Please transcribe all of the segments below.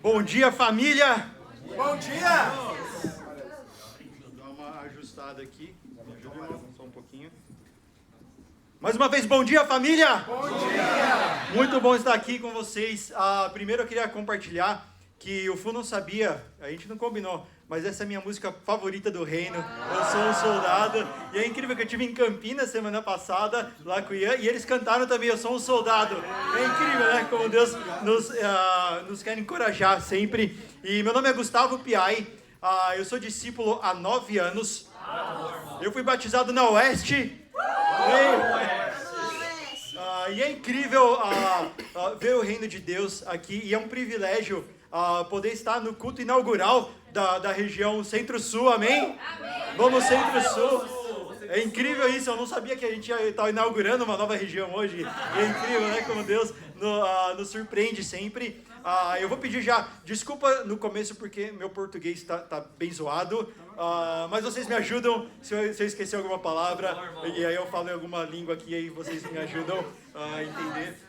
Bom dia, família! Bom dia! Vou dar uma ajustada aqui. Me ajuda, irmão, só um pouquinho. Mais uma vez, bom dia, família! Bom dia! Muito bom estar aqui com vocês. Primeiro eu queria compartilhar que o Fu não sabia, a gente não combinou, mas essa é a minha música favorita do reino. Eu sou um soldado. E é incrível que eu estive em Campinas semana passada, lá com o Ian, e eles cantaram também, eu sou um soldado. É incrível, né? Como Deus nos quer encorajar sempre. E meu nome é Gustavo Piai, eu sou discípulo há 9 anos. Eu fui batizado na Oeste. E é incrível ver o reino de Deus aqui, e é um privilégio poder estar no culto inaugural da região Centro-Sul, amém? Vamos Centro-Sul. É incrível isso, eu não sabia que a gente ia estar inaugurando uma nova região hoje. É incrível, né? Como Deus nos surpreende sempre. Eu vou pedir já desculpa no começo porque meu português tá bem zoado, mas vocês me ajudam se eu esquecer alguma palavra, e aí eu falo em alguma língua aqui e aí vocês me ajudam a entender.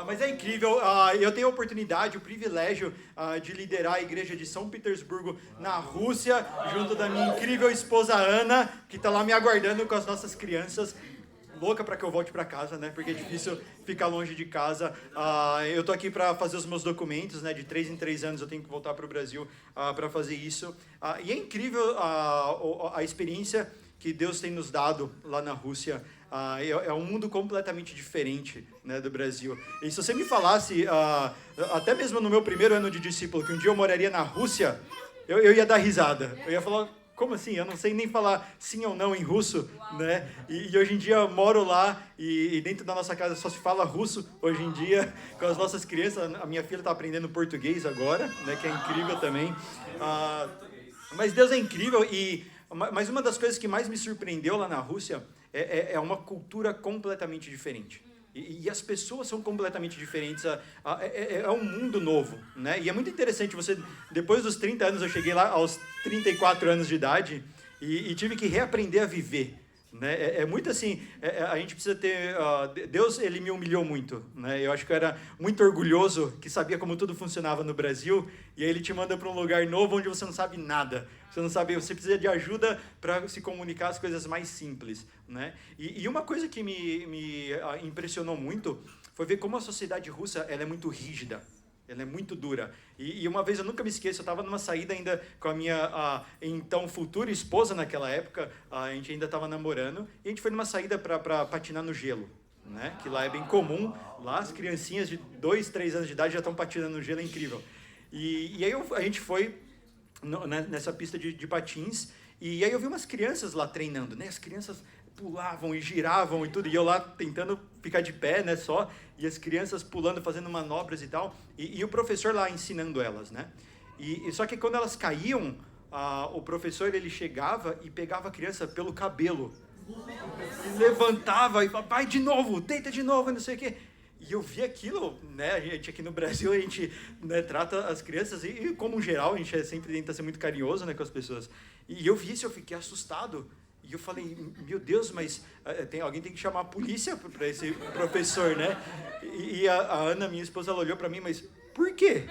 Mas é incrível, eu tenho a oportunidade, o privilégio de liderar a igreja de São Petersburgo, na Rússia, junto da minha incrível esposa Ana, que está lá me aguardando com as nossas crianças. Louca para que eu volte para casa, né? Porque é difícil ficar longe de casa. Eu tô aqui para fazer os meus documentos, né? De 3 em 3 anos eu tenho que voltar para o Brasil para fazer isso. E é incrível a experiência que Deus tem nos dado lá na Rússia. É um mundo completamente diferente, né, do Brasil. E se você me falasse, até mesmo no meu primeiro ano de discípulo, que um dia eu moraria na Rússia, eu ia dar risada. Eu ia falar, como assim? Eu não sei nem falar sim ou não em russo, né? E hoje em dia eu moro lá e dentro da nossa casa só se fala russo hoje em dia com as nossas crianças. A minha filha está aprendendo português agora, né? Que é incrível também. Mas Deus é incrível mas uma das coisas que mais me surpreendeu lá na Rússia é uma cultura completamente diferente. E as pessoas são completamente diferentes, é um mundo novo, né? E é muito interessante, depois dos 30 anos, eu cheguei lá aos 34 anos de idade e tive que reaprender a viver, né? É muito assim, a gente precisa ter... Deus, ele me humilhou muito, né? Eu acho que eu era muito orgulhoso, que sabia como tudo funcionava no Brasil, e aí ele te manda para um lugar novo onde você não sabe nada. Você precisa de ajuda para se comunicar as coisas mais simples, né? E uma coisa que me impressionou muito foi ver como a sociedade russa ela é muito rígida, ela é muito dura. E uma vez, eu nunca me esqueço, eu estava numa saída ainda com a minha então futura esposa naquela época, a gente ainda estava namorando, e a gente foi numa saída para patinar no gelo, né? Que lá é bem comum, lá as criancinhas de 2, 3 anos de idade já estão patinando no gelo, é incrível. E aí a gente foi nessa pista de patins, e aí eu vi umas crianças lá treinando, né? As crianças pulavam e giravam e tudo, e eu lá tentando ficar de pé, né, só, e as crianças pulando, fazendo manobras e tal, e o professor lá ensinando elas, né? Só que quando elas caíam, o professor, ele chegava e pegava a criança pelo cabelo, e levantava e falava, vai de novo, tenta de novo, não sei o quê. E eu vi aquilo, né, a gente aqui no Brasil, a gente, né, trata as crianças, e como geral, a gente sempre tenta ser muito carinhoso, né, com as pessoas. E eu vi isso, eu fiquei assustado. E eu falei, meu Deus, mas alguém tem que chamar a polícia para esse professor, né? E a Ana, minha esposa, ela olhou para mim, mas por quê?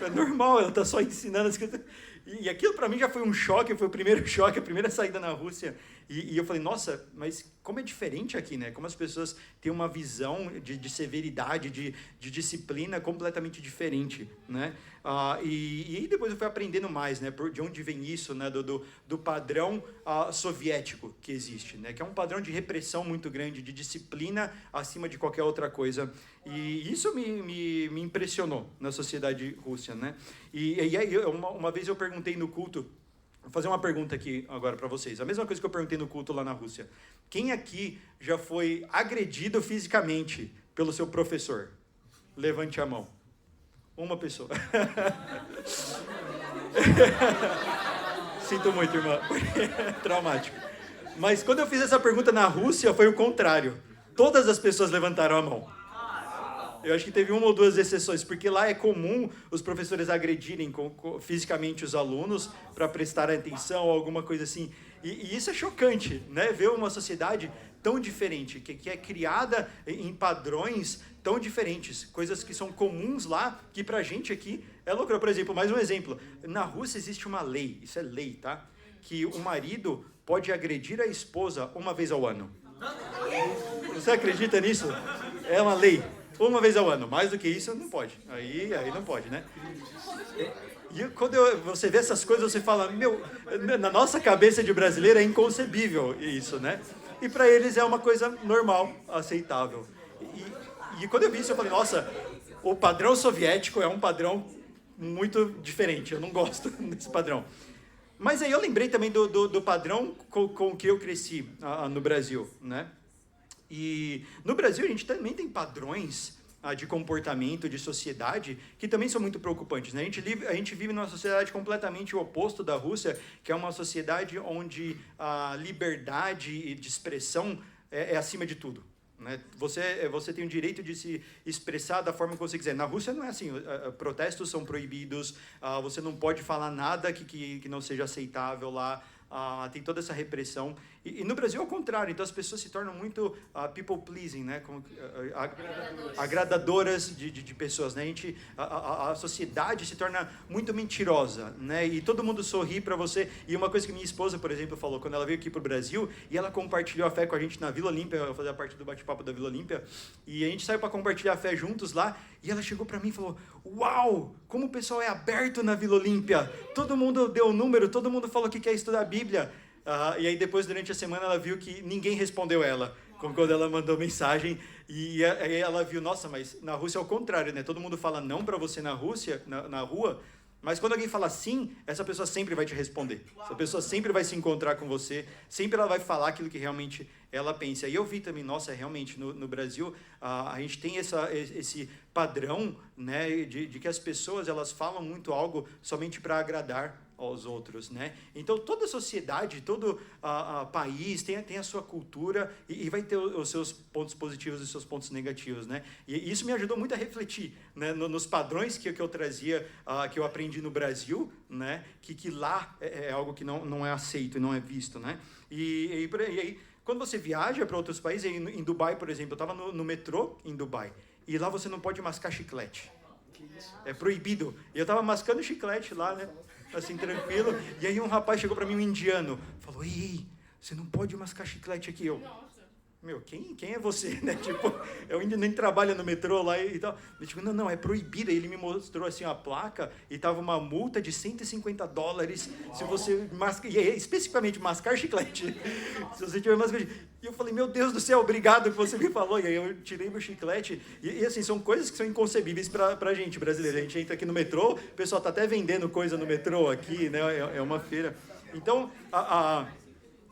É normal, ela tá só ensinando as coisas. E aquilo para mim já foi um choque, foi o primeiro choque, a primeira saída na Rússia. E eu falei, nossa, mas como é diferente aqui, né? Como as pessoas têm uma visão de severidade, de disciplina completamente diferente, né? E depois eu fui aprendendo mais, né? De onde vem isso, né? Do padrão soviético que existe, né? Que é um padrão de repressão muito grande, de disciplina acima de qualquer outra coisa. E isso me impressionou na sociedade russa, né? E aí, uma vez eu perguntei no culto, vou fazer uma pergunta aqui agora para vocês. A mesma coisa que eu perguntei no culto lá na Rússia. Quem aqui já foi agredido fisicamente pelo seu professor? Levante a mão. Uma pessoa. Sinto muito, irmã. Traumático. Mas quando eu fiz essa pergunta na Rússia, foi o contrário. Todas as pessoas levantaram a mão. Eu acho que teve uma ou duas exceções, porque lá é comum os professores agredirem fisicamente os alunos para prestar atenção ou alguma coisa assim. E isso é chocante, né? Ver uma sociedade tão diferente, que é criada em padrões tão diferentes, coisas que são comuns lá, que pra gente aqui é loucura. Por exemplo, mais um exemplo, na Rússia existe uma lei, isso é lei, tá? Que o marido pode agredir a esposa uma vez ao ano. Você acredita nisso? É uma lei, uma vez ao ano, mais do que isso não pode, aí não pode, né? E quando você vê essas coisas, você fala, na nossa cabeça de brasileiro é inconcebível isso, né? E para eles é uma coisa normal, aceitável. E quando eu vi isso, eu falei, nossa, o padrão soviético é um padrão muito diferente, eu não gosto desse padrão. Mas aí eu lembrei também do padrão com que eu cresci no Brasil, né? E no Brasil a gente também tem padrões de comportamento, de sociedade, que também são muito preocupantes, né? A gente vive numa sociedade completamente oposto da Rússia, que é uma sociedade onde a liberdade de expressão é acima de tudo, né? Você tem o direito de se expressar da forma que você quiser. Na Rússia não é assim, protestos são proibidos, você não pode falar nada que não seja aceitável lá. Tem toda essa repressão. E no Brasil é o contrário, então as pessoas se tornam muito people pleasing, né? Agradadoras de pessoas, né? A sociedade se torna muito mentirosa, né? E todo mundo sorri para você. E uma coisa que minha esposa, por exemplo, falou quando ela veio aqui para o Brasil, e ela compartilhou a fé com a gente na Vila Olímpia, eu fazia parte do bate-papo da Vila Olímpia, e a gente saiu para compartilhar a fé juntos lá, e ela chegou para mim e falou, uau, como o pessoal é aberto na Vila Olímpia, todo mundo deu o número, todo mundo falou que quer estudar a Bíblia. E aí depois, durante a semana, ela viu que ninguém respondeu ela, como quando ela mandou mensagem, e aí ela viu, nossa, mas na Rússia é o contrário, né? Todo mundo fala não para você na Rússia, na rua, mas quando alguém fala sim, essa pessoa sempre vai te responder. Essa pessoa sempre vai se encontrar com você, sempre ela vai falar aquilo que realmente ela pensa. E eu vi também, nossa, realmente, no Brasil, a gente tem esse padrão, né, de que as pessoas, elas falam muito algo somente para agradar aos outros, né? Então, toda sociedade, todo país tem a sua cultura e vai ter os seus pontos positivos e os seus pontos negativos, né? E isso me ajudou muito a refletir, né, nos padrões que eu trazia, que eu aprendi no Brasil, né? Que lá é algo que não é aceito e não é visto, né? E aí, quando você viaja para outros países, em Dubai, por exemplo, eu estava no metrô em Dubai, e lá você não pode mascar chiclete. É proibido. E eu estava mascando chiclete lá, né? Assim, tranquilo. E aí um rapaz chegou para mim, um indiano, falou, ei, você não pode mascar chiclete aqui. Quem é você, né? Tipo, eu ainda nem trabalho no metrô lá e tal. Eu digo, não, é proibido. E ele me mostrou assim a placa e tava uma multa de $150 se você mascar, e especificamente mascar chiclete. Se você tiver mascar. E eu falei, meu Deus do céu, obrigado que você me falou. E aí eu tirei meu chiclete. E assim, são coisas que são inconcebíveis pra gente brasileiro. A gente entra aqui no metrô, o pessoal tá até vendendo coisa no metrô aqui, né? É uma feira. Então,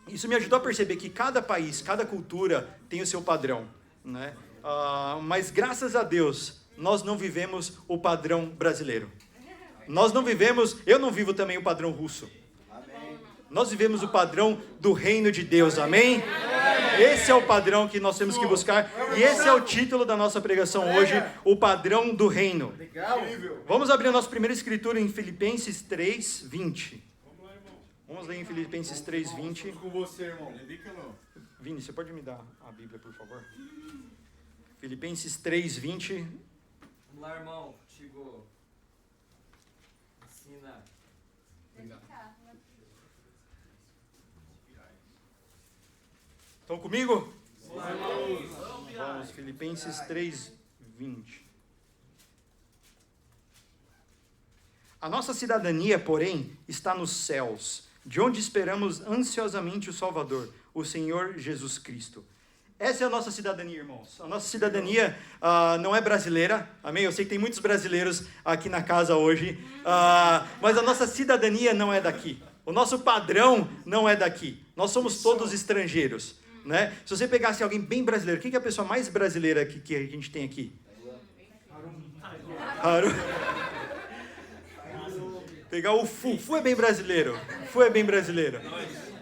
isso me ajudou a perceber que cada país, cada cultura tem o seu padrão, né? Mas graças a Deus, nós não vivemos o padrão brasileiro. Eu não vivo também o padrão russo. Nós vivemos o padrão do reino de Deus, amém? Esse é o padrão que nós temos que buscar, e esse é o título da nossa pregação hoje, o padrão do reino. Vamos abrir a nossa primeira escritura em Filipenses 3:20. Vamos ler em Filipenses 3:20. Com você, irmão. Vini, você pode me dar a Bíblia, por favor? Filipenses 3:20. Vamos lá, irmão. Contigo. Ensina. Estão comigo? Vamos. Vamos, Filipenses 3:20. A nossa cidadania, porém, está nos céus, de onde esperamos ansiosamente o Salvador, o Senhor Jesus Cristo. Essa é a nossa cidadania, irmãos. A nossa cidadania não é brasileira, amém? Eu sei que tem muitos brasileiros aqui na casa hoje, mas a nossa cidadania não é daqui. O nosso padrão não é daqui. Nós somos todos estrangeiros, né? Se você pegasse alguém bem brasileiro, quem que é a pessoa mais brasileira que a gente tem aqui? Haru. Pegar o Fu. Fu é bem brasileiro.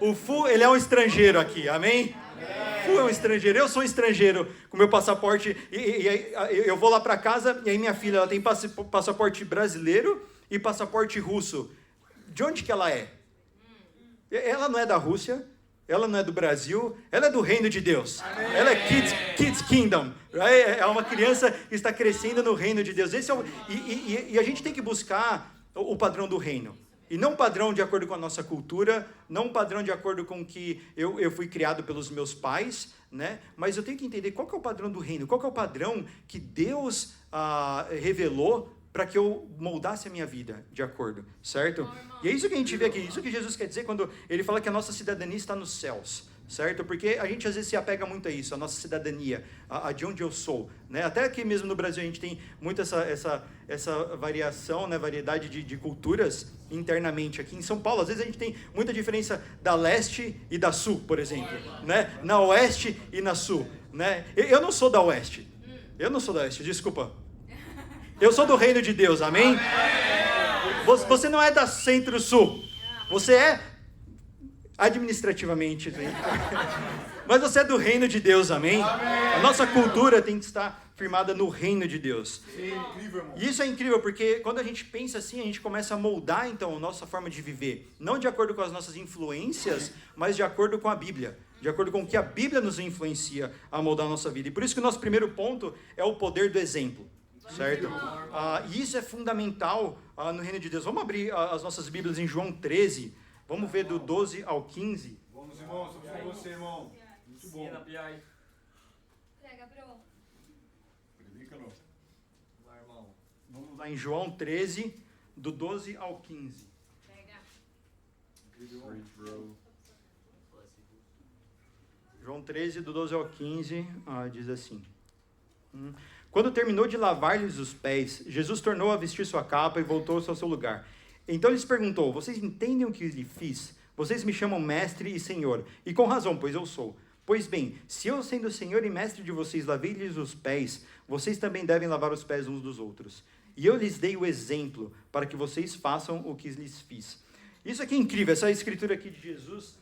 O Fu, ele é um estrangeiro aqui, amém? Fu é um estrangeiro. Eu sou um estrangeiro com meu passaporte. E aí eu vou lá para casa e aí minha filha, ela tem passaporte brasileiro e passaporte russo. De onde que ela é? Ela não é da Rússia, ela não é do Brasil, ela é do reino de Deus. Amém. Ela é Kids Kingdom. É uma criança que está crescendo no reino de Deus. Esse é e a gente tem que buscar o padrão do reino. E não um padrão de acordo com a nossa cultura, não um padrão de acordo com que eu fui criado pelos meus pais, né? Mas eu tenho que entender qual que é o padrão do reino, qual que é o padrão que Deus revelou para que eu moldasse a minha vida de acordo, certo? E é isso que a gente vê aqui, isso que Jesus quer dizer quando ele fala que a nossa cidadania está nos céus, certo? Porque a gente às vezes se apega muito a isso, a nossa cidadania, a de onde eu sou, né? Até aqui mesmo no Brasil a gente tem muito essa variação, né? Variedade de culturas internamente. Aqui em São Paulo, às vezes a gente tem muita diferença da leste e da sul, por exemplo, né? Na oeste e na sul, né? Eu não sou da oeste, desculpa. Eu sou do reino de Deus, amém? Você não é da centro-sul, você é administrativamente, mas você é do reino de Deus, amém? A nossa cultura tem que estar firmada no reino de Deus. E isso é incrível, porque quando a gente pensa assim, a gente começa a moldar, então, a nossa forma de viver, não de acordo com as nossas influências, mas de acordo com a Bíblia, de acordo com o que a Bíblia nos influencia a moldar a nossa vida. E por isso que o nosso primeiro ponto é o poder do exemplo. Certo? E isso é fundamental no reino de Deus. Vamos abrir as nossas Bíblias em João 13. Vamos ver do 12 ao 15. Vamos, irmão. Estamos com você, irmão. Muito bom. Prega, bro. Predica, não. Vamos lá em João 13, do 12 ao 15. João 13, do 12 ao 15, diz assim. Quando terminou de lavar-lhes os pés, Jesus tornou a vestir sua capa e voltou-se ao seu lugar. Então lhes perguntou: vocês entendem o que lhe fiz? Vocês me chamam mestre e senhor, e com razão, pois eu sou. Pois bem, se eu, sendo senhor e mestre de vocês, lavei-lhes os pés, vocês também devem lavar os pés uns dos outros. E eu lhes dei o exemplo, para que vocês façam o que lhes fiz. Isso aqui é incrível, essa escritura aqui de Jesus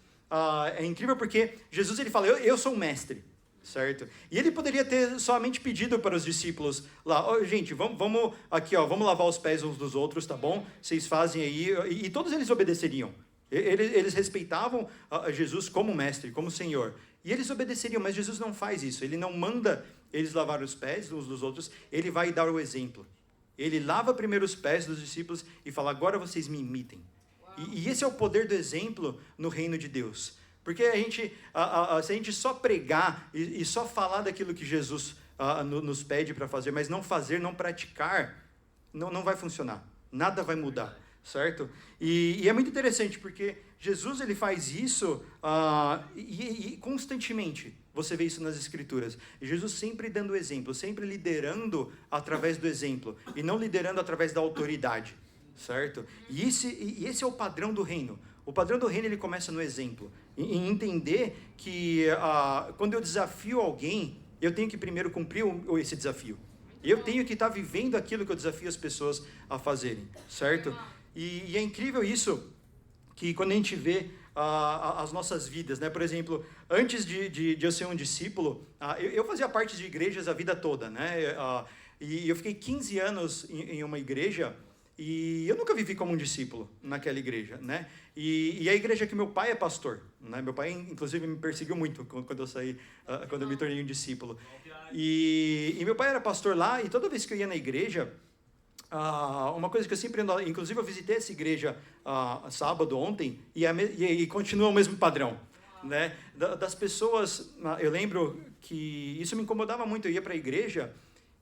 é incrível porque Jesus ele fala, eu sou um mestre. Certo? E ele poderia ter somente pedido para os discípulos lá, gente, vamos aqui, vamos lavar os pés uns dos outros, tá bom? Vocês fazem aí, e todos eles obedeceriam. Eles respeitavam Jesus como mestre, como Senhor. E eles obedeceriam, mas Jesus não faz isso. Ele não manda eles lavar os pés uns dos outros, ele vai dar o exemplo. Ele lava primeiro os pés dos discípulos e fala, agora vocês me imitem. E esse é o poder do exemplo no reino de Deus. Porque se a gente só pregar e só falar daquilo que Jesus nos pede para fazer, mas não fazer, não praticar, não vai funcionar. Nada vai mudar, certo? E é muito interessante, porque Jesus ele faz isso e constantemente. Você vê isso nas Escrituras. E Jesus sempre dando exemplo, sempre liderando através do exemplo, e não liderando através da autoridade, certo? E esse é o padrão do reino. O padrão do reino ele começa no exemplo. Em entender que quando eu desafio alguém, eu tenho que primeiro cumprir esse desafio. Eu tenho que estar vivendo aquilo que eu desafio as pessoas a fazerem, certo? E é incrível isso, que quando a gente vê as nossas vidas, né? Por exemplo, antes de eu ser um discípulo, eu fazia parte de igrejas a vida toda, né? E eu fiquei 15 anos em uma igreja, e eu nunca vivi como um discípulo naquela igreja, né? E a igreja que meu pai é pastor, né? Meu pai, inclusive, me perseguiu muito quando eu saí, quando eu me tornei um discípulo. E meu pai era pastor lá, e toda vez que eu ia na igreja, uma coisa que eu sempre... Inclusive, eu visitei essa igreja sábado, ontem, e continua o mesmo padrão, né? Das pessoas... Eu lembro que isso me incomodava muito. Eu ia para a igreja,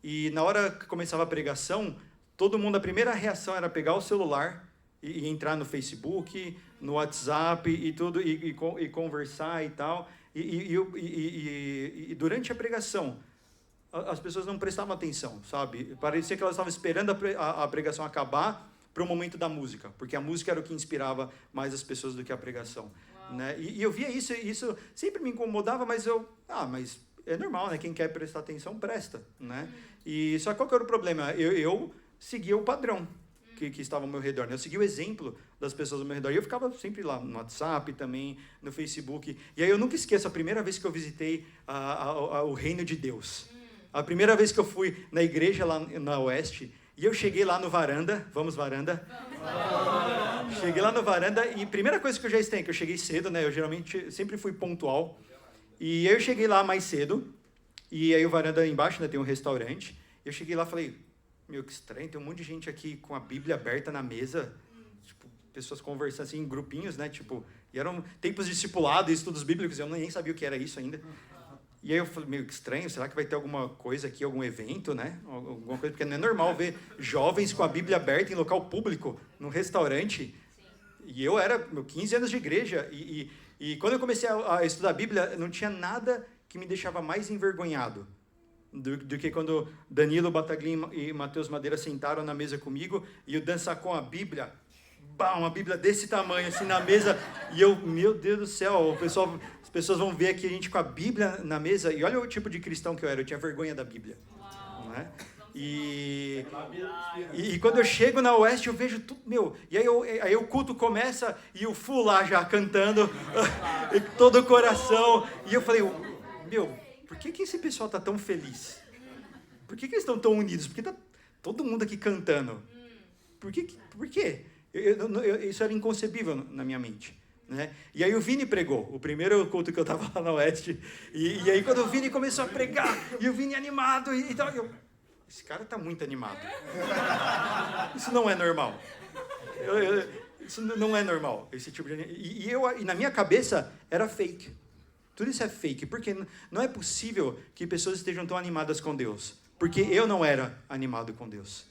e na hora que começava a pregação... Todo mundo, a primeira reação era pegar o celular e entrar no Facebook, no WhatsApp e tudo, e conversar e tal. E durante a pregação, as pessoas não prestavam atenção, sabe? Parecia que elas estavam esperando a pregação acabar para o momento da música, porque a música era o que inspirava mais as pessoas do que a pregação. Né? E eu via isso, e isso sempre me incomodava, mas mas é normal, né? Quem quer prestar atenção, presta, né? E só qual que era o problema? Eu seguia o padrão que estava ao meu redor, né? Eu seguia o exemplo das pessoas ao meu redor. E eu ficava sempre lá no WhatsApp também, no Facebook. E aí eu nunca esqueço a primeira vez que eu visitei o reino de Deus. A primeira vez que eu fui na igreja lá na Oeste, e eu cheguei lá no varanda. Vamos, varanda? Cheguei lá no varanda e primeira coisa que eu já estranhei, que eu cheguei cedo, né? Eu geralmente sempre fui pontual. E eu cheguei lá mais cedo, e aí o varanda embaixo, né, tem um restaurante. Eu cheguei lá e falei, meu, que estranho, tem um monte de gente aqui com a Bíblia aberta na mesa, tipo, pessoas conversando assim em grupinhos, né, tipo, e eram tempos de discipulado e estudos bíblicos, eu nem sabia o que era isso ainda. E aí eu falei, meio que estranho, será que vai ter alguma coisa aqui, algum evento, né, alguma coisa, porque não é normal ver jovens com a Bíblia aberta em local público, num restaurante. E eu era, 15 anos de igreja, e quando eu comecei a estudar a Bíblia, não tinha nada que me deixava mais envergonhado do que quando Danilo Bataglin e Matheus Madeira sentaram na mesa comigo e o Dan sacou a Bíblia, uma Bíblia desse tamanho, assim, na mesa, e eu, meu Deus do céu, as pessoas vão ver aqui a gente com a Bíblia na mesa, e olha o tipo de cristão que eu era, eu tinha vergonha da Bíblia. Não é? E quando eu chego na Oeste, eu vejo tudo, meu, e aí o culto começa, e o Fu lá já cantando, todo o coração, e eu falei, meu, por que esse pessoal tá tão feliz? Por que eles estão tão unidos? Por que tá todo mundo aqui cantando? Por quê? Isso era inconcebível na minha mente. Né? E aí o Vini pregou, o primeiro culto que eu estava lá na Oeste, e aí quando o Vini começou a pregar, e o Vini animado, e tal, esse cara tá muito animado. Isso não é normal. Isso não é normal, esse tipo de... E na minha cabeça era fake. Tudo isso é fake, porque não é possível que pessoas estejam tão animadas com Deus. Porque eu não era animado com Deus.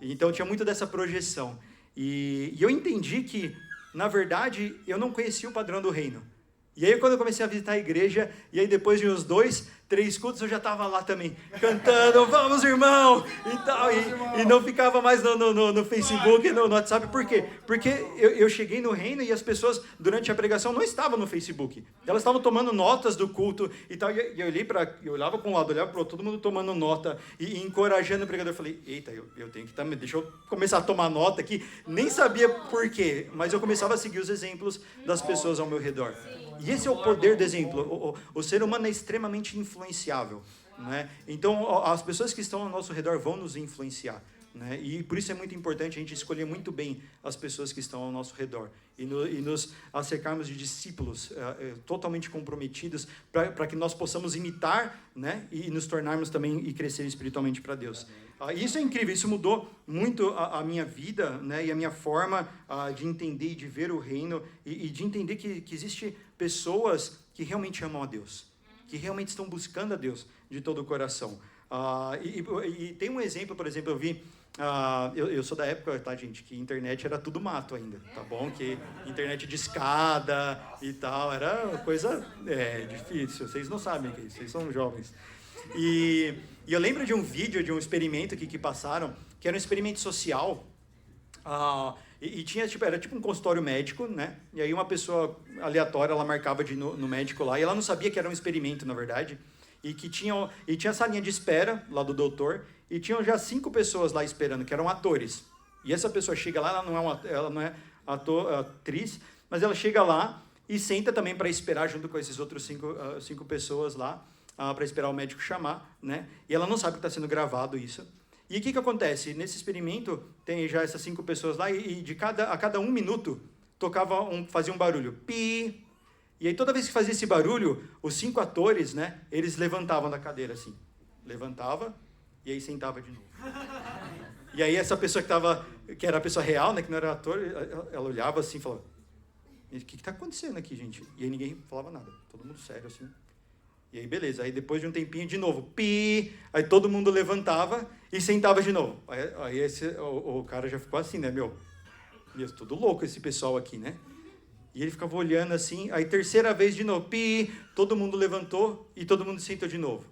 Então tinha muito dessa projeção. E eu entendi que, na verdade, eu não conhecia o padrão do reino. E aí quando eu comecei a visitar a igreja, e aí depois de uns 2, 3 cultos, eu já estava lá também, cantando, vamos irmão, e tal, e não ficava mais no Facebook, no WhatsApp. Por quê? Porque eu cheguei no reino e as pessoas, durante a pregação, não estavam no Facebook. Elas estavam tomando notas do culto e tal, e eu olhava para um lado, olhava para o outro, todo mundo tomando nota, e encorajando o pregador. Eu falei, eita, eu tenho que também, deixa eu começar a tomar nota aqui. Nem sabia por quê, mas eu começava a seguir os exemplos das pessoas ao meu redor. E esse é o poder do exemplo. O ser humano é extremamente influenciável. Né? Então, as pessoas que estão ao nosso redor vão nos influenciar. Né? E por isso é muito importante a gente escolher muito bem as pessoas que estão ao nosso redor. E nos acercarmos de discípulos totalmente comprometidos para que nós possamos imitar, né? E nos tornarmos também e crescer espiritualmente para Deus. Isso é incrível, isso mudou muito a minha vida, né? E a minha forma de entender e de ver o reino e de entender que existe pessoas que realmente amam a Deus, que realmente estão buscando a Deus de todo o coração. E tem um exemplo, por exemplo, eu vi... eu sou da época, tá, gente, que internet era tudo mato ainda, tá bom? Que internet de escada e tal, era uma coisa difícil, vocês não sabem que vocês são jovens. E eu lembro de um vídeo, de um experimento que passaram, que era um experimento social, e tinha, era tipo um consultório médico, né? E aí uma pessoa aleatória, ela marcava de ir no médico lá, e ela não sabia que era um experimento, na verdade, e tinha essa linha de espera lá do doutor, e tinham já 5 pessoas lá esperando, que eram atores. E essa pessoa chega lá, ela não é atriz, mas ela chega lá e senta também para esperar junto com esses outros 5 pessoas lá, para esperar o médico chamar, né? E ela não sabe que está sendo gravado isso. E o que acontece? Nesse experimento, tem já essas 5 pessoas lá, e a cada 1 minuto, fazia um barulho. Pi! E aí toda vez que fazia esse barulho, os 5 atores, né? Eles levantavam da cadeira assim. Levantava, e aí sentava de novo. E aí essa pessoa que era a pessoa real, né, que não era ator, ela olhava assim e falava, o que está acontecendo aqui, gente? E aí ninguém falava nada, todo mundo sério assim. E aí beleza, aí depois de um tempinho de novo, pi, aí todo mundo levantava e sentava de novo. Aí o cara já ficou assim, né, meu, tudo louco esse pessoal aqui, né? E ele ficava olhando assim, aí terceira vez de novo, pi, todo mundo levantou e todo mundo sentou de novo.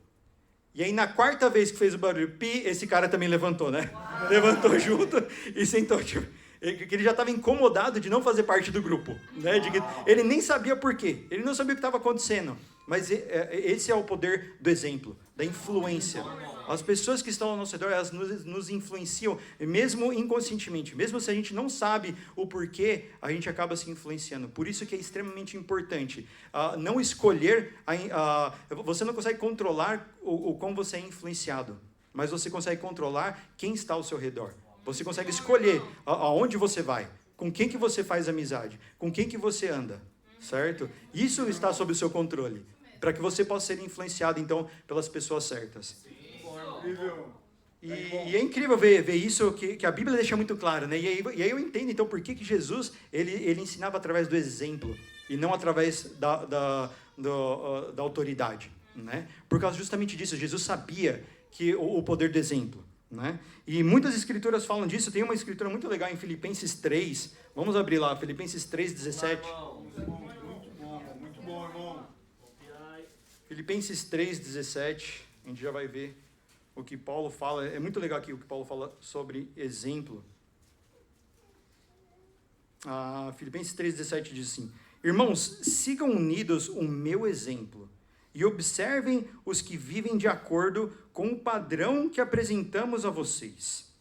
E aí, na 4ª vez que fez o barulho, pi, esse cara também levantou, né? Uau. Levantou junto e sentou. Tipo, ele já estava incomodado de não fazer parte do grupo, né? Ele nem sabia por quê, ele não sabia o que estava acontecendo. Mas esse é o poder do exemplo, da influência. As pessoas que estão ao nosso redor, elas nos influenciam, mesmo inconscientemente. Mesmo se a gente não sabe o porquê, a gente acaba se influenciando. Por isso que é extremamente importante não escolher... você não consegue controlar o como você é influenciado, mas você consegue controlar quem está ao seu redor. Você consegue escolher aonde você vai. com quem que você faz amizade, com quem que você anda, certo? Isso está sob o seu controle, para que você possa ser influenciado, então, pelas pessoas certas. Incrível. E é incrível ver isso que a Bíblia deixa muito claro, né? E aí eu entendo, então, por que Jesus, ele ensinava através do exemplo, e não através da autoridade, né? Por causa justamente disso, Jesus sabia que o poder do exemplo, né? E muitas escrituras falam disso. Tem uma escritura muito legal em Filipenses 3, vamos abrir lá, Filipenses 3, 17. Muito bom, irmão. Filipenses 3, 17, a gente já vai ver o que Paulo fala. É muito legal aqui o que Paulo fala sobre exemplo. Filipenses 3, 17 diz assim: irmãos, sigam unidos o meu exemplo e observem os que vivem de acordo com o padrão que apresentamos a vocês.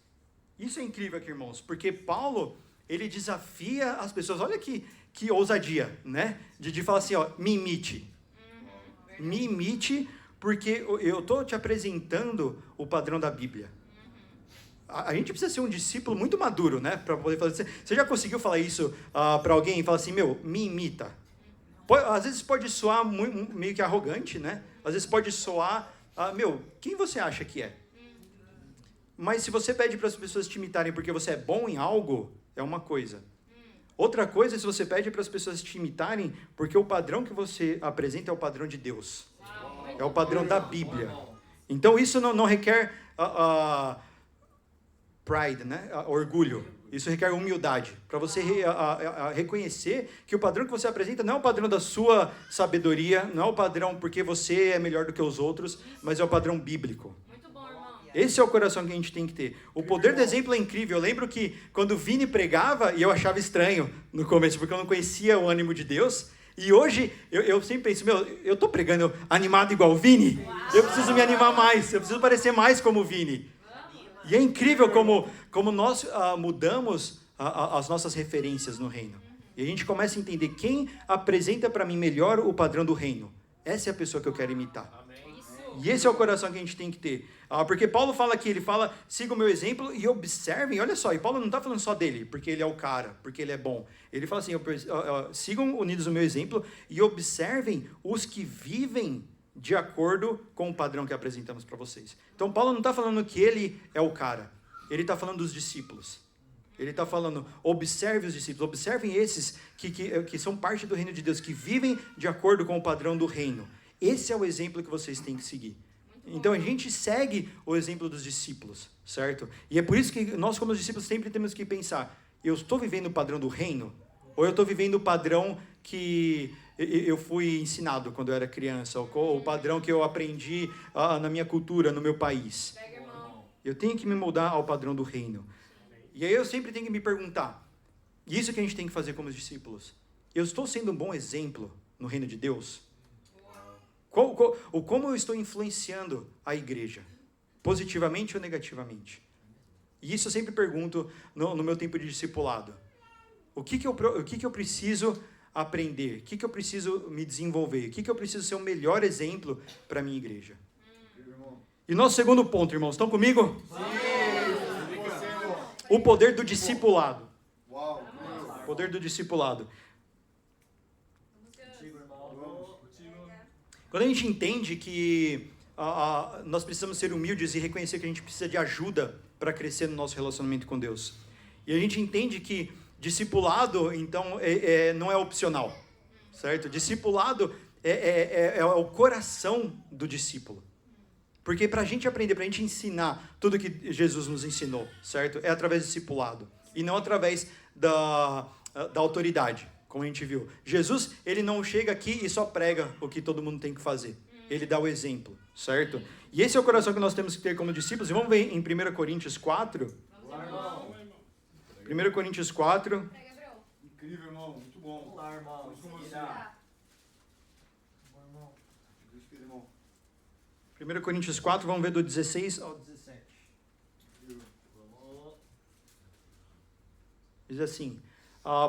Isso é incrível aqui, irmãos, porque Paulo, ele desafia as pessoas. Olha que ousadia, né? De falar assim, ó, me imite. Me imite, porque eu estou te apresentando o padrão da Bíblia. A gente precisa ser um discípulo muito maduro, né? Para poder fazer. Você já conseguiu falar isso para alguém e falar assim, meu, me imita? Às vezes pode soar meio que arrogante, né? Às vezes pode soar, meu, quem você acha que é? Mas se você pede para as pessoas te imitarem porque você é bom em algo, é uma coisa. Outra coisa é se você pede para as pessoas te imitarem porque o padrão que você apresenta é o padrão de Deus. É o padrão da Bíblia. Então isso não requer pride, né? Orgulho. Isso requer humildade. Para você reconhecer que o padrão que você apresenta não é o padrão da sua sabedoria, não é o padrão porque você é melhor do que os outros, mas é o padrão bíblico. Esse é o coração que a gente tem que ter. O poder do exemplo é incrível. Eu lembro que quando o Vini pregava, e eu achava estranho no começo, porque eu não conhecia o ânimo de Deus. E hoje, eu sempre penso, meu, eu estou pregando animado igual o Vini? Eu preciso me animar mais, eu preciso parecer mais como o Vini. E é incrível como nós mudamos as nossas referências no reino. E a gente começa a entender quem apresenta para mim melhor o padrão do reino. Essa é a pessoa que eu quero imitar. E esse é o coração que a gente tem que ter. Porque Paulo fala aqui, ele fala, siga o meu exemplo e observem, olha só, e Paulo não está falando só dele, porque ele é o cara, porque ele é bom. Ele fala assim, sigam unidos o meu exemplo e observem os que vivem de acordo com o padrão que apresentamos para vocês. Então Paulo não está falando que ele é o cara, ele está falando dos discípulos. Ele está falando, observe os discípulos, observem esses que são parte do reino de Deus, que vivem de acordo com o padrão do reino. Esse é o exemplo que vocês têm que seguir. Então a gente segue o exemplo dos discípulos, certo? E é por isso que nós, como discípulos, sempre temos que pensar, eu estou vivendo o padrão do reino? Ou eu estou vivendo o padrão que eu fui ensinado quando eu era criança? Ou o padrão que eu aprendi na minha cultura, no meu país? Eu tenho que me moldar ao padrão do reino. E aí eu sempre tenho que me perguntar, e isso que a gente tem que fazer como discípulos, eu estou sendo um bom exemplo no reino de Deus? Como eu estou influenciando a igreja? Positivamente ou negativamente? E isso eu sempre pergunto no meu tempo de discipulado. O que eu preciso aprender? O que eu preciso me desenvolver? O que eu preciso ser o melhor exemplo para a minha igreja? E nosso segundo ponto, irmãos, estão comigo? Sim! O poder do discipulado. O poder do discipulado. Quando a gente entende que nós precisamos ser humildes e reconhecer que a gente precisa de ajuda para crescer no nosso relacionamento com Deus. E a gente entende que discipulado, então, não é opcional, certo? Discipulado é o coração do discípulo. Porque para a gente aprender, para a gente ensinar tudo que Jesus nos ensinou, certo? É através do discipulado. E não através da autoridade, como a gente viu. Jesus, ele não chega aqui e só prega o que todo mundo tem que fazer. Ele dá o exemplo, certo? E esse é o coração que nós temos que ter como discípulos. E vamos ver em 1 Coríntios 4. 1 Coríntios 4. Incrível, irmão. Muito bom. Vamos lá, irmão. Vamos com você. Irmão. 1 Coríntios 4, vamos ver do 16 ao 17. Diz assim,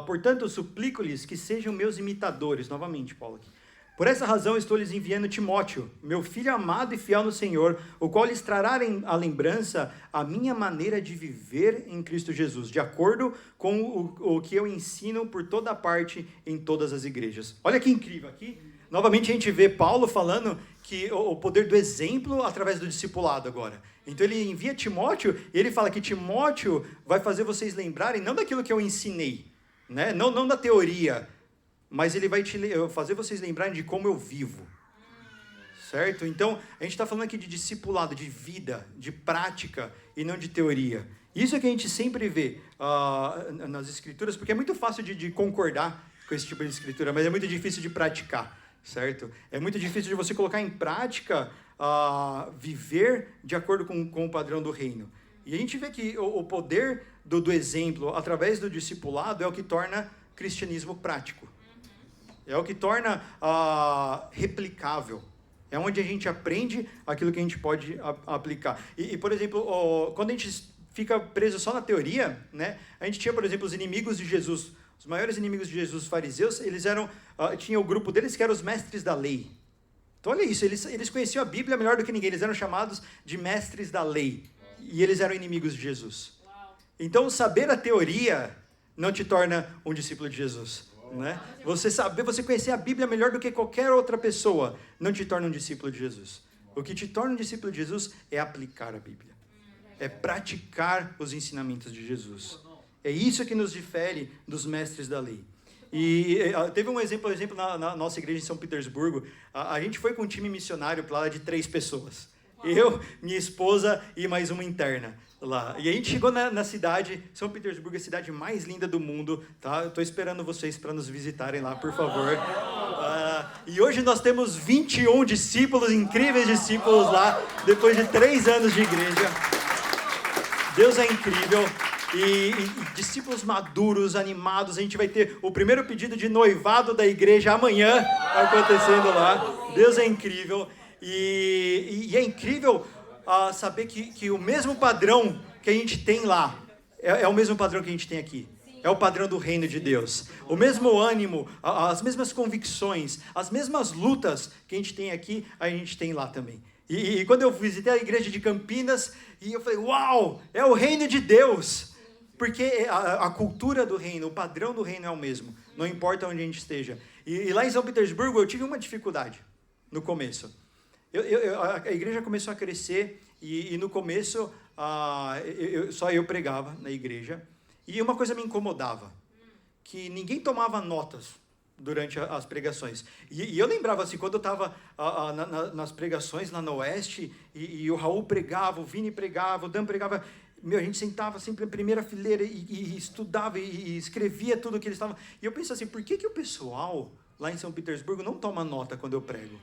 portanto, suplico-lhes que sejam meus imitadores, novamente, Paulo aqui, Por essa razão estou lhes enviando Timóteo, meu filho amado e fiel no Senhor, o qual lhes trará à lembrança a minha maneira de viver em Cristo Jesus, de acordo com o que eu ensino por toda parte em todas as igrejas. Olha que incrível aqui. Novamente a gente vê Paulo falando que o poder do exemplo através do discipulado agora. Então ele envia Timóteo e ele fala que Timóteo vai fazer vocês lembrarem não daquilo que eu ensinei, né? Não da teoria, mas ele vai fazer vocês lembrarem de como eu vivo, certo? Então, a gente está falando aqui de discipulado, de vida, de prática e não de teoria. Isso é que a gente sempre vê nas escrituras, porque é muito fácil de concordar com esse tipo de escritura, mas é muito difícil de praticar, certo? É muito difícil de você colocar em prática, viver de acordo com o padrão do reino. E a gente vê que o poder do exemplo, através do discipulado, é o que torna cristianismo prático. É o que torna replicável. É onde a gente aprende aquilo que a gente pode aplicar. E, por exemplo, quando a gente fica preso só na teoria, né, a gente tinha, por exemplo, os inimigos de Jesus. Os maiores inimigos de Jesus, os fariseus, eles tinha o grupo deles que eram os mestres da lei. Então, olha isso, eles conheciam a Bíblia melhor do que ninguém. Eles eram chamados de mestres da lei. E eles eram inimigos de Jesus. Então, saber a teoria não te torna um discípulo de Jesus. Né? Você conhecer a Bíblia melhor do que qualquer outra pessoa não te torna um discípulo de Jesus. O que te torna um discípulo de Jesus é aplicar a Bíblia, é praticar os ensinamentos de Jesus. É isso que nos difere dos mestres da lei. E teve um exemplo na nossa igreja em São Petersburgo. A gente foi com um time missionário para lá de 3 pessoas. Eu, minha esposa e mais uma interna lá. E a gente chegou na cidade, São Petersburgo é a cidade mais linda do mundo, tá? Eu tô esperando vocês para nos visitarem lá, por favor. E hoje nós temos 21 discípulos, incríveis discípulos lá, depois de 3 anos de igreja. Deus é incrível. E discípulos maduros, animados. A gente vai ter o primeiro pedido de noivado da igreja amanhã acontecendo lá. Deus é incrível. E é incrível saber que o mesmo padrão que a gente tem lá é o mesmo padrão que a gente tem aqui. É o padrão do reino de Deus. O mesmo ânimo, as mesmas convicções, as mesmas lutas que a gente tem aqui, a gente tem lá também. E quando eu visitei a igreja de Campinas, e eu falei, uau, é o reino de Deus. Porque a cultura do reino, o padrão do reino é o mesmo. Não importa onde a gente esteja. E lá em São Petersburgo eu tive uma dificuldade no começo. A igreja começou a crescer e no começo só eu pregava na igreja. E uma coisa me incomodava, que ninguém tomava notas durante as pregações. E eu lembrava assim, quando eu estava nas pregações lá no Oeste, e o Raul pregava, o Vini pregava, o Dan pregava, a gente sentava sempre na primeira fileira e estudava e escrevia tudo o que eles estavam. E eu pensei assim, por que o pessoal lá em São Petersburgo não toma nota quando eu prego?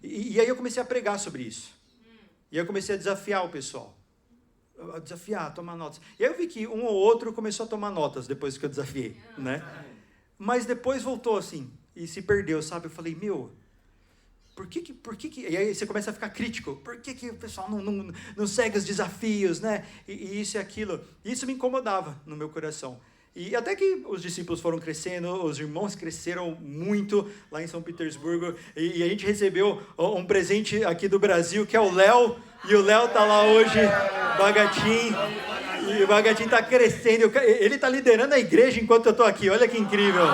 E aí eu comecei a pregar sobre isso. E aí eu comecei a desafiar o pessoal. Tomar notas. E aí eu vi que um ou outro começou a tomar notas depois que eu desafiei, né? Mas depois voltou assim, e se perdeu, sabe? Eu falei, por que... E aí você começa a ficar crítico. Por que o pessoal não segue os desafios, né? E isso e aquilo. E isso me incomodava no meu coração. E até que os discípulos foram crescendo, os irmãos cresceram muito lá em São Petersburgo. E a gente recebeu um presente aqui do Brasil, que é o Léo. E o Léo tá lá hoje, Bagatim. E o Bagatim está crescendo. Ele está liderando a igreja enquanto eu estou aqui. Olha que incrível.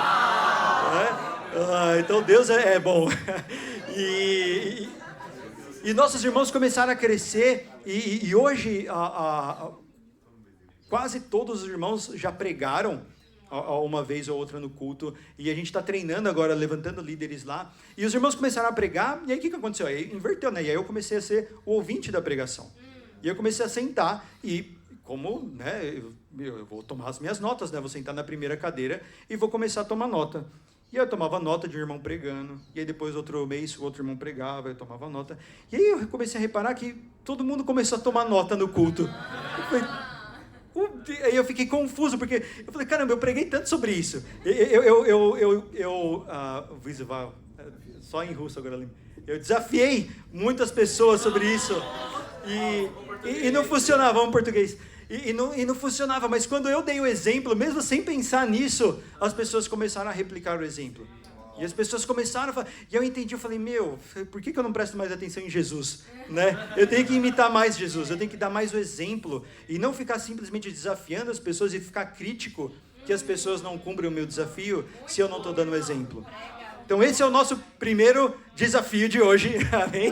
Então Deus é bom. E nossos irmãos começaram a crescer. E hoje quase todos os irmãos já pregaram uma vez ou outra no culto. E a gente está treinando agora, levantando líderes lá. E os irmãos começaram a pregar. E aí o que aconteceu? Aí inverteu, né? E aí eu comecei a ser o ouvinte da pregação. E eu comecei a sentar e... Como, né, eu vou tomar as minhas notas, né, vou sentar na primeira cadeira e vou começar a tomar nota. E eu tomava nota de um irmão pregando, e aí depois outro mês o outro irmão pregava, eu tomava nota. E aí eu comecei a reparar que todo mundo começou a tomar nota no culto. Aí eu fiquei confuso, porque eu falei, caramba, eu preguei tanto sobre isso. Só em russo agora, eu desafiei muitas pessoas sobre isso. E não funcionava, vamos em português. E não funcionava, mas quando eu dei o exemplo, mesmo sem pensar nisso, as pessoas começaram a replicar o exemplo. E as pessoas começaram a falar, e eu entendi, eu falei, por que eu não presto mais atenção em Jesus? Né? Eu tenho que imitar mais Jesus, eu tenho que dar mais o exemplo, e não ficar simplesmente desafiando as pessoas e ficar crítico que as pessoas não cumprem o meu desafio se eu não estou dando o exemplo. Então esse é o nosso primeiro desafio de hoje, amém?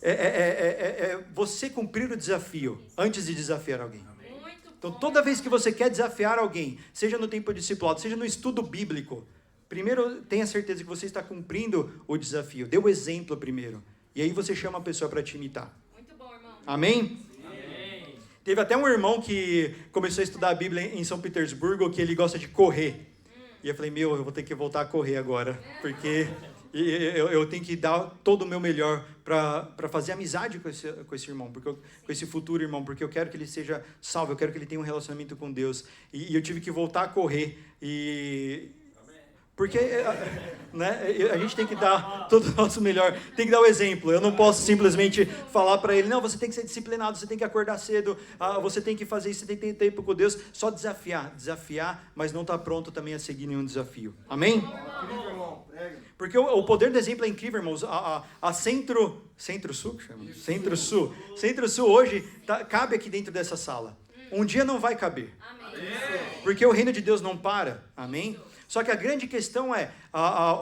É você cumprir o desafio antes de desafiar alguém. Então toda vez que você quer desafiar alguém, seja no tempo discipulado, seja no estudo bíblico, primeiro tenha certeza que você está cumprindo o desafio. Dê o exemplo primeiro. E aí você chama a pessoa para te imitar. Muito bom, irmão. Amém? Amém? Teve até um irmão que começou a estudar a Bíblia em São Petersburgo, que ele gosta de correr. E eu falei, eu vou ter que voltar a correr agora, porque eu tenho que dar todo o meu melhor para fazer amizade com esse irmão, com esse futuro irmão, porque eu quero que ele seja salvo, eu quero que ele tenha um relacionamento com Deus. E eu tive que voltar a correr. Porque né, a gente tem que dar todo o nosso melhor, tem que dar o exemplo. Eu não posso simplesmente falar para ele, não, você tem que ser disciplinado, você tem que acordar cedo, você tem que fazer isso, você tem que ter tempo com Deus. Só desafiar, mas não estar pronto também a seguir nenhum desafio. Amém? Porque o poder do exemplo é incrível, irmãos. A Centro-Sul hoje cabe aqui dentro dessa sala. Um dia não vai caber. Porque o reino de Deus não para. Amém? Só que a grande questão é,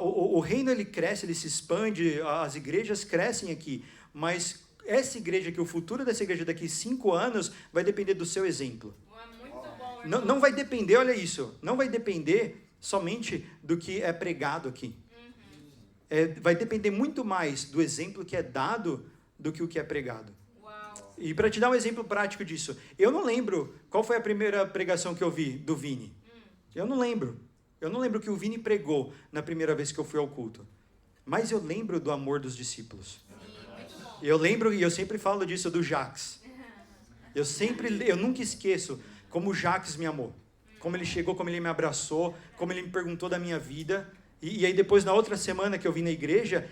o reino ele cresce, ele se expande, as igrejas crescem aqui, mas essa igreja aqui, o futuro dessa igreja daqui 5 anos vai depender do seu exemplo. Muito bom, não vai depender, olha isso, não vai depender somente do que é pregado aqui. Vai depender muito mais do exemplo que é dado do que o que é pregado. Uau. E para te dar um exemplo prático disso, eu não lembro qual foi a primeira pregação que eu vi do Vini. Eu não lembro o que o Vini pregou na primeira vez que eu fui ao culto. Mas eu lembro do amor dos discípulos. Eu lembro, e eu sempre falo disso, do Jacques. Eu nunca esqueço como o Jacques me amou. Como ele chegou, como ele me abraçou, como ele me perguntou da minha vida. E aí depois, na outra semana que eu vim na igreja,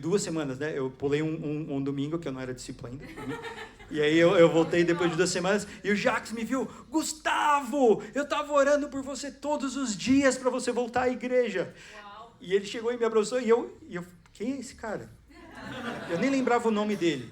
2 semanas, né? Eu pulei um domingo, que eu não era discípulo ainda. E aí eu voltei depois de 2 semanas, e o Jacques me viu, Gustavo, eu estava orando por você todos os dias para você voltar à igreja. Uau. E ele chegou e me abraçou, e eu, quem é esse cara? Eu nem lembrava o nome dele.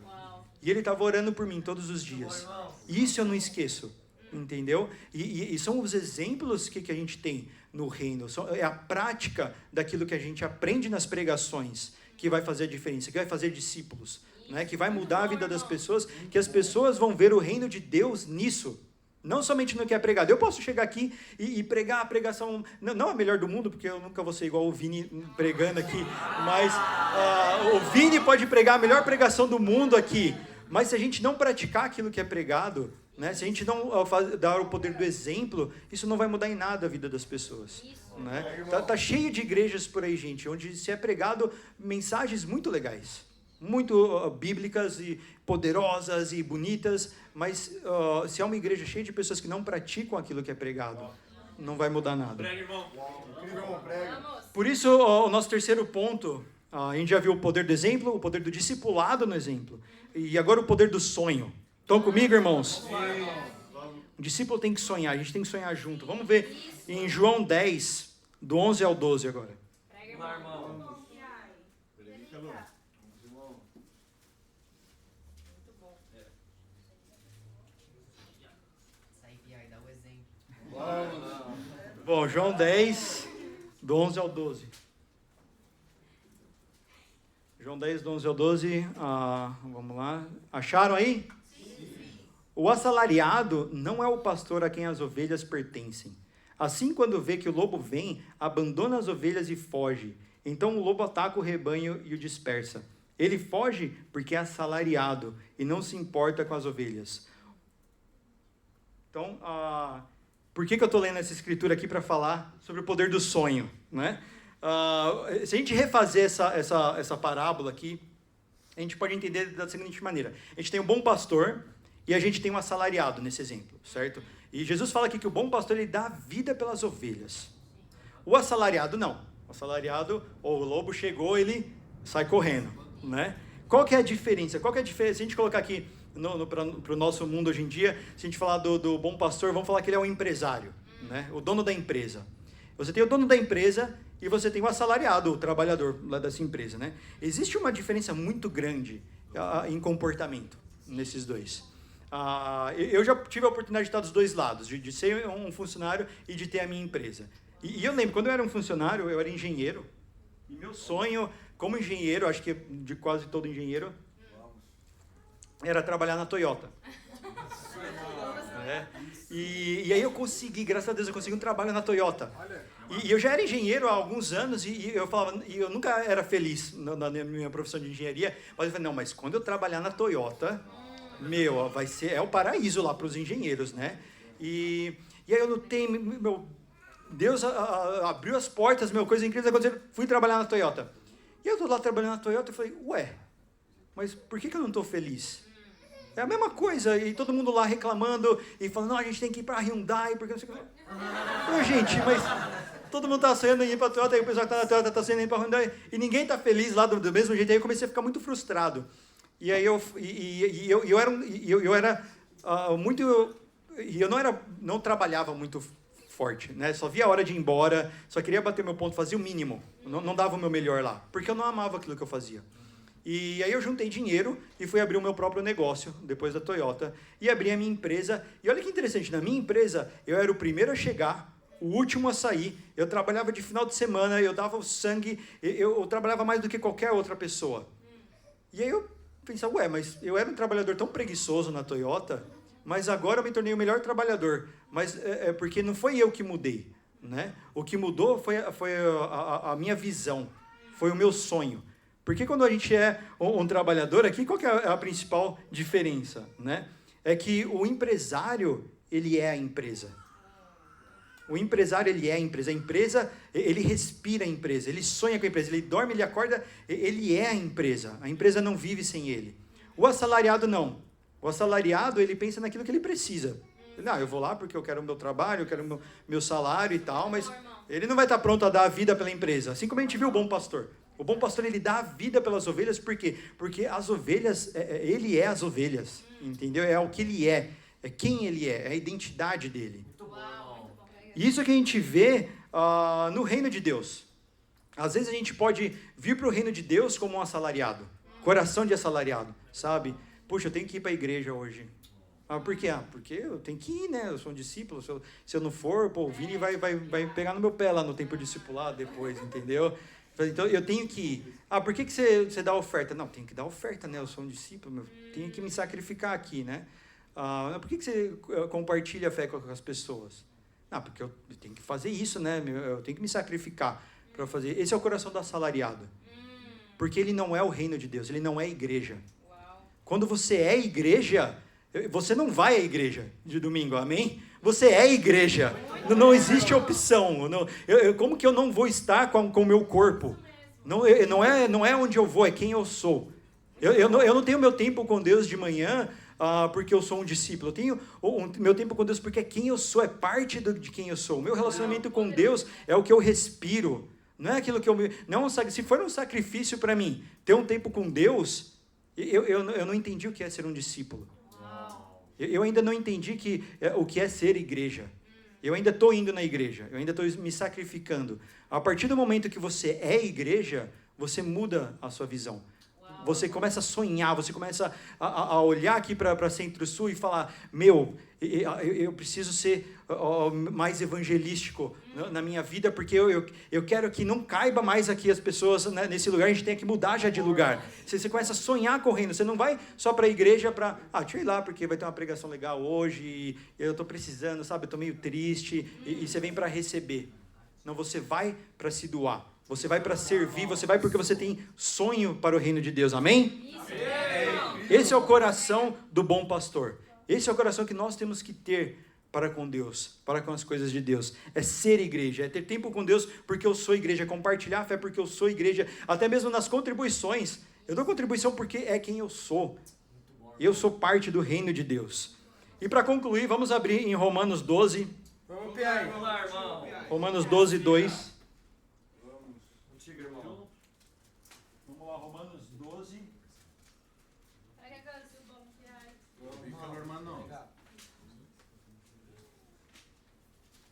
Uau. E ele estava orando por mim todos os dias. E isso eu não esqueço, entendeu? E são os exemplos que a gente tem no reino, é a prática daquilo que a gente aprende nas pregações que vai fazer a diferença, que vai fazer discípulos. Né, que vai mudar a vida das pessoas, que as pessoas vão ver o reino de Deus nisso, não somente no que é pregado. Eu posso chegar aqui e pregar a pregação, não a melhor do mundo, porque eu nunca vou ser igual o Vini pregando aqui, mas o Vini pode pregar a melhor pregação do mundo aqui, mas se a gente não praticar aquilo que é pregado, né, se a gente não dar o poder do exemplo, isso não vai mudar em nada a vida das pessoas. Né? Tá cheio de igrejas por aí, gente, onde se é pregado mensagens muito legais, muito bíblicas e poderosas e bonitas, mas se é uma igreja cheia de pessoas que não praticam aquilo que é pregado, não vai mudar nada. Por isso, o nosso terceiro ponto, a gente já viu o poder do exemplo, o poder do discipulado no exemplo, e agora o poder do sonho. Estão comigo, irmãos? O discípulo tem que sonhar, a gente tem que sonhar junto. Vamos ver em João 10, do 11 ao 12 agora. Vamos lá, irmão. Bom, João 10, do 11 ao 12. João 10, do 11 ao 12. Vamos lá. Acharam aí? O assalariado não é o pastor a quem as ovelhas pertencem. Assim, quando vê que o lobo vem, abandona as ovelhas e foge. Então o lobo ataca o rebanho e o dispersa. Ele foge porque é assalariado e não se importa com as ovelhas. Então, por que eu estou lendo essa escritura aqui para falar sobre o poder do sonho? Né? Se a gente refazer essa parábola aqui, a gente pode entender da seguinte maneira. A gente tem um bom pastor e a gente tem um assalariado nesse exemplo, certo? E Jesus fala aqui que o bom pastor, ele dá vida pelas ovelhas. O assalariado, não. O assalariado, ou o lobo chegou, ele sai correndo, né? Qual que é a diferença? Se a gente colocar aqui para o nosso mundo hoje em dia, se a gente falar do bom pastor, vamos falar que ele é um empresário, né? O dono da empresa. Você tem o dono da empresa e você tem o assalariado, o trabalhador lá dessa empresa, né? Existe uma diferença muito grande em comportamento nesses dois. Eu já tive a oportunidade de estar dos dois lados, de ser um funcionário e de ter a minha empresa. E eu lembro, quando eu era um funcionário, eu era engenheiro, e meu sonho como engenheiro, acho que de quase todo engenheiro, era trabalhar na Toyota. E aí eu consegui, graças a Deus, eu consegui um trabalho na Toyota. E eu já era engenheiro há alguns anos e eu falava, e eu nunca era feliz na minha profissão de engenharia, mas eu falei, não, mas quando eu trabalhar na Toyota, meu, é o paraíso lá para os engenheiros, né? E aí eu lutei, Deus abriu as portas, coisa incrível aconteceu, fui trabalhar na Toyota. E eu tô lá trabalhando na Toyota e falei, ué, mas por que eu não estou feliz? É a mesma coisa, e todo mundo lá reclamando e falando, não, a gente tem que ir para a Hyundai, porque não sei o que. Ô, gente, mas todo mundo tá sonhando em ir para a Toyota, e o pessoal que tá na Toyota tá sonhando em ir para a Hyundai, e ninguém tá feliz lá do mesmo jeito, aí eu comecei a ficar muito frustrado. E aí eu não trabalhava muito forte, né? Só via a hora de ir embora, só queria bater meu ponto, fazia o mínimo, não dava o meu melhor lá, porque eu não amava aquilo que eu fazia. E aí eu juntei dinheiro e fui abrir o meu próprio negócio, depois da Toyota, e abri a minha empresa. E olha que interessante, na minha empresa, eu era o primeiro a chegar, o último a sair, eu trabalhava de final de semana, eu dava o sangue, eu trabalhava mais do que qualquer outra pessoa. E aí eu pensava, ué, mas eu era um trabalhador tão preguiçoso na Toyota, mas agora eu me tornei o melhor trabalhador. Mas é porque não foi eu que mudei, né? O que mudou foi a minha visão, foi o meu sonho. Porque quando a gente é um trabalhador aqui, qual que é a principal diferença, né? É que o empresário, ele é a empresa. O empresário, ele é a empresa, ele respira a empresa, ele sonha com a empresa, ele dorme, ele acorda, ele é a empresa não vive sem ele. O assalariado não. O assalariado, ele pensa naquilo que ele precisa. Não, eu vou lá porque eu quero o meu trabalho, eu quero o meu salário e tal, mas ele não vai estar pronto a dar a vida pela empresa. Assim como a gente viu o bom pastor. O bom pastor, ele dá a vida pelas ovelhas, por quê? Porque as ovelhas, ele é as ovelhas, entendeu? É o que ele é quem ele é a identidade dele. E isso que a gente vê no reino de Deus. Às vezes a gente pode vir para o reino de Deus como um assalariado, coração de assalariado, sabe? Puxa, eu tenho que ir para a igreja hoje. Por quê? Porque eu tenho que ir, né? Eu sou um discípulo, se eu não for, pô, o Vini vai pegar no meu pé lá no tempo discipulado depois, entendeu? Então, eu tenho que ir. Por que você dá oferta? Não, tenho que dar oferta, né? Eu sou um discípulo, tenho que me sacrificar aqui, né? Por que você compartilha a fé com as pessoas? Porque eu tenho que fazer isso, né? Eu tenho que me sacrificar para fazer. Esse é o coração do assalariado. Porque ele não é o reino de Deus, ele não é igreja. Quando você é igreja, você não vai à igreja de domingo, amém? Você é igreja. Não existe opção. Como que eu não vou estar com o meu corpo? Não é onde eu vou, é quem eu sou. Eu não tenho meu tempo com Deus de manhã porque eu sou um discípulo. Eu tenho meu tempo com Deus porque é quem eu sou, é parte de quem eu sou. O meu relacionamento com Deus é o que eu respiro. Não é aquilo que se for um sacrifício para mim, ter um tempo com Deus, eu não entendi o que é ser um discípulo. Eu ainda não entendi o que é ser igreja. Eu ainda estou indo na igreja, eu ainda estou me sacrificando. A partir do momento que você é igreja, você muda a sua visão. Você começa a sonhar, você começa a olhar aqui para Centro-Sul e falar, eu preciso ser mais evangelístico na minha vida, porque eu quero que não caiba mais aqui as pessoas, né, nesse lugar, a gente tem que mudar já de lugar. Você começa a sonhar correndo, você não vai só para a igreja para, deixa eu ir lá porque vai ter uma pregação legal hoje, e eu estou precisando, sabe, eu estou meio triste, e você vem para receber. Não, você vai para se doar. Você vai para servir, você vai porque você tem sonho para o reino de Deus, amém? Esse é o coração do bom pastor. Esse é o coração que nós temos que ter para com Deus, para com as coisas de Deus. É ser igreja, é ter tempo com Deus porque eu sou igreja, é compartilhar a fé porque eu sou igreja, até mesmo nas contribuições. Eu dou contribuição porque é quem eu sou. Eu sou parte do reino de Deus. E para concluir, vamos abrir em Romanos 12. Vamos lá, irmão. Romanos 12, 2. Vamos lá, Romanos 12.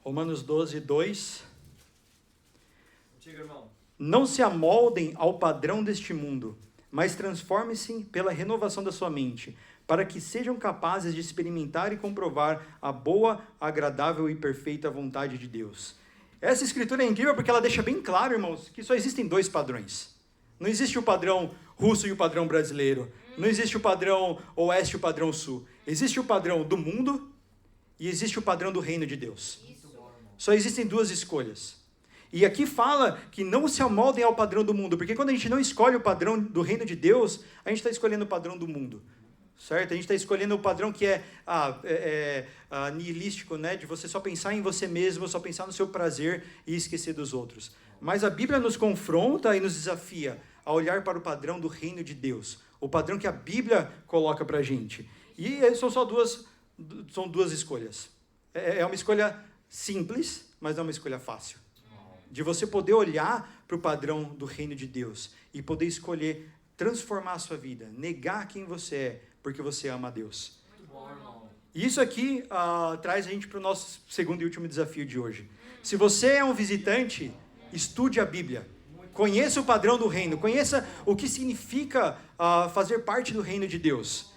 Romanos 12, 2. Não se amoldem ao padrão deste mundo, mas transformem-se pela renovação da sua mente, para que sejam capazes de experimentar e comprovar a boa, agradável e perfeita vontade de Deus. Essa escritura é incrível porque ela deixa bem claro, irmãos, que só existem dois padrões. Não existe o padrão russo e o padrão brasileiro. Não existe o padrão oeste e o padrão sul. Existe o padrão do mundo e existe o padrão do reino de Deus. Só existem duas escolhas. E aqui fala que não se amoldem ao padrão do mundo, porque quando a gente não escolhe o padrão do reino de Deus, a gente está escolhendo o padrão do mundo. Certo? A gente está escolhendo o padrão que é nihilístico, né? De você só pensar em você mesmo, só pensar no seu prazer e esquecer dos outros. Mas a Bíblia nos confronta e nos desafia a olhar para o padrão do reino de Deus, o padrão que a Bíblia coloca para a gente. E são duas escolhas. É uma escolha simples, mas não é uma escolha fácil. De você poder olhar para o padrão do reino de Deus e poder escolher transformar a sua vida, negar quem você é, porque você ama a Deus. E isso aqui traz a gente para o nosso segundo e último desafio de hoje. Se você é um visitante, estude a Bíblia. Conheça o padrão do reino. Conheça o que significa fazer parte do reino de Deus.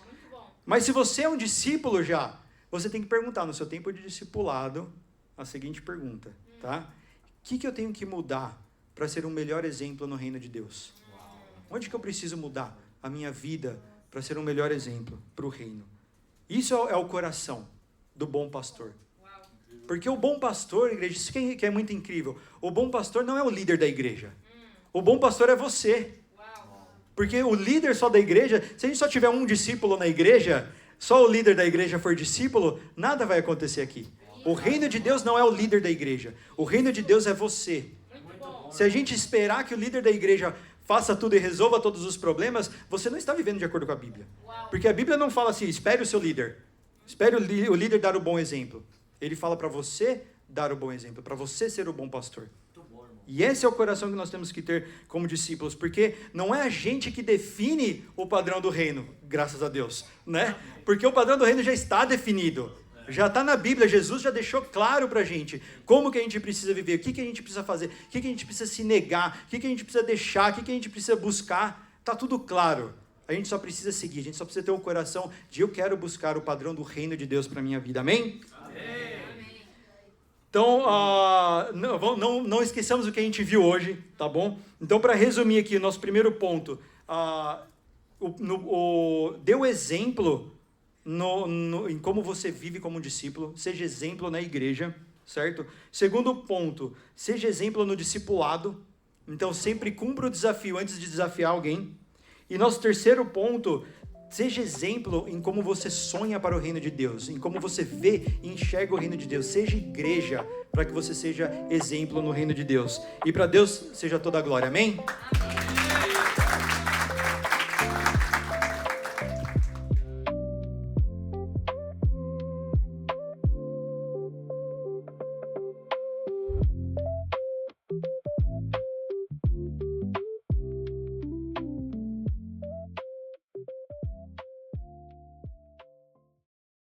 Mas se você é um discípulo já, você tem que perguntar no seu tempo de discipulado a seguinte pergunta, tá? O que eu tenho que mudar para ser um melhor exemplo no reino de Deus? Onde que eu preciso mudar a minha vida para ser um melhor exemplo para o reino? Isso é o coração do bom pastor. Porque o bom pastor, igreja, isso que é muito incrível. O bom pastor não é o líder da igreja. O bom pastor é você. Porque o líder só da igreja, se a gente só tiver um discípulo na igreja, só o líder da igreja for discípulo, nada vai acontecer aqui. O reino de Deus não é o líder da igreja. O reino de Deus é você. Se a gente esperar que o líder da igreja faça tudo e resolva todos os problemas, você não está vivendo de acordo com a Bíblia. Porque a Bíblia não fala assim, espere o seu líder. Espere o líder dar o bom exemplo. Ele fala para você dar o bom exemplo, para você ser o bom pastor. E esse é o coração que nós temos que ter como discípulos, porque não é a gente que define o padrão do reino, graças a Deus, né? Porque o padrão do reino já está definido. Já está na Bíblia, Jesus já deixou claro para a gente como que a gente precisa viver, o que a gente precisa fazer, o que a gente precisa se negar, o que a gente precisa deixar, o que a gente precisa buscar. Está tudo claro. A gente só precisa seguir, a gente só precisa ter um coração de eu quero buscar o padrão do reino de Deus para a minha vida. Amém? Amém. Então, não esqueçamos o que a gente viu hoje, tá bom? Então, para resumir aqui, o nosso primeiro ponto, dê o exemplo em como você vive como discípulo, seja exemplo na igreja, certo? Segundo ponto, seja exemplo no discipulado, então sempre cumpra o desafio antes de desafiar alguém. E nosso terceiro ponto, seja exemplo em como você sonha para o reino de Deus, em como você vê e enxerga o reino de Deus, seja igreja, para que você seja exemplo no reino de Deus. E para Deus seja toda a glória, amém? Amém.